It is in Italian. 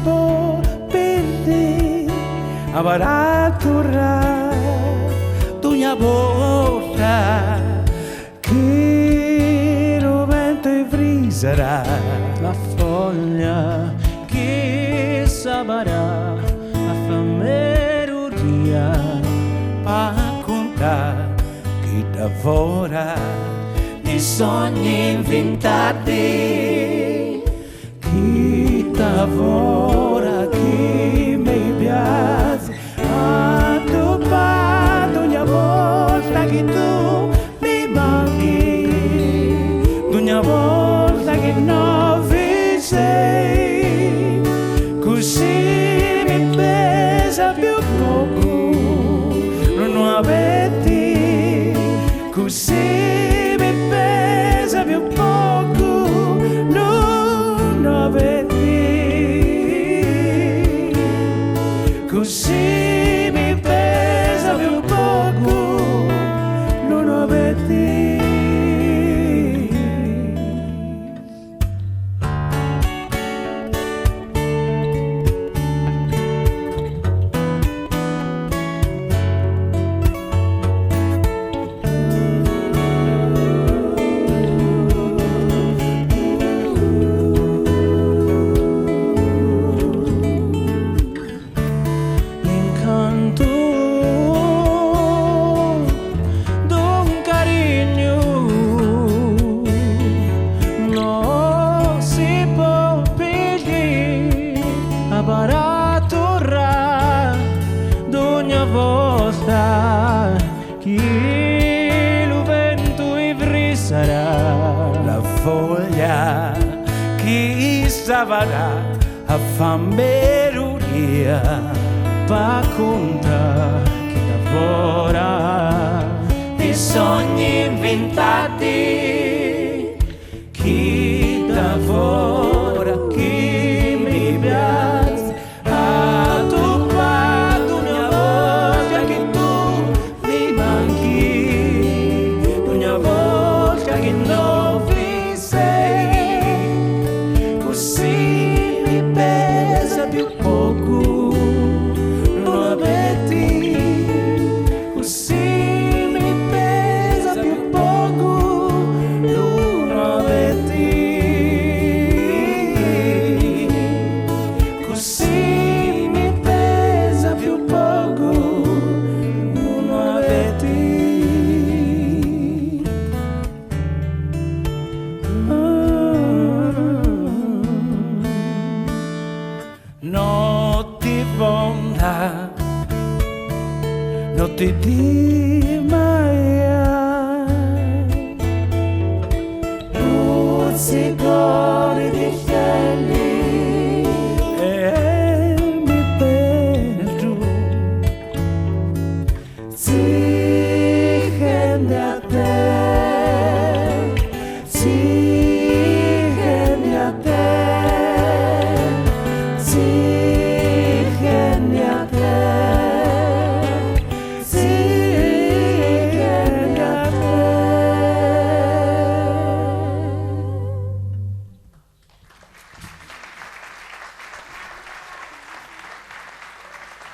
può perdere a baratura d'ogni volta che lo vento friserà la foglia che saprà a fammeruria a contare chi lavora di sogni inventati, chi lavora chi mi piace a tu parlo ogni volta che tu mi manchi, ogni volta che non vi sei, così mi pesa più poco non avete, così mi pesa più poco non avete, così mi pesa più poco non avete. baraturra d'ogni volta che lo vento sarà la foglia che saprà a fammeruria pa conta che lavora di sogni inventati, chi lavora chi mi piace a tu parlo ogni volta che tu mi manchi, ogni volta che non vi sei, così mi pesa più poco non avete, così mi pesa più poco non avete, così mi pesa più poco non avete. Notte vonda, notte di